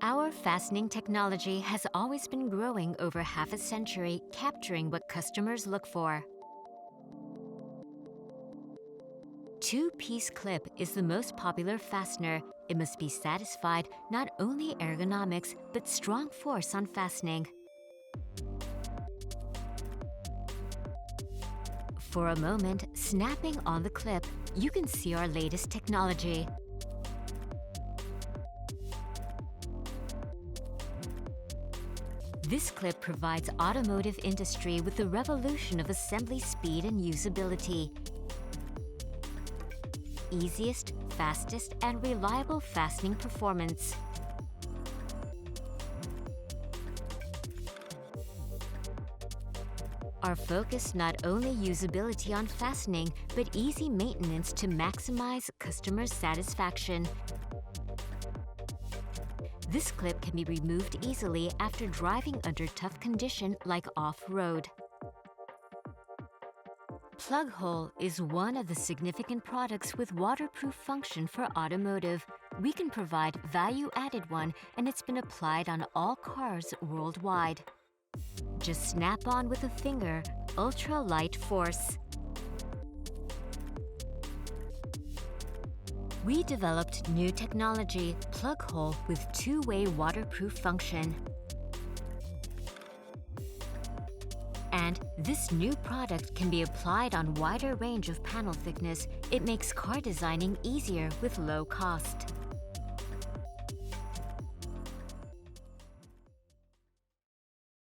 Our fastening technology has always been growing over half a century, capturing what customers look for. Two-piece clip is the most popular fastener. It must be satisfied not only ergonomics, but strong force on fastening. For a moment, snapping on the clip, you can see our latest technology. This clip provides automotive industry with the revolution of assembly speed and usability. Easiest, fastest, and reliable fastening performance. Our focus not only usability on fastening, but easy maintenance to maximize customer satisfaction. This clip can be removed easily after driving under tough condition like off-road. Plug hole is one of the significant products with waterproof function for automotive. We can provide value-added one, and it's been applied on all cars worldwide. Just snap on with a finger, ultra-light force. We developed new technology, plug hole with two-way waterproof function. And this new product can be applied on wider range of panel thickness. It makes car designing easier with low cost.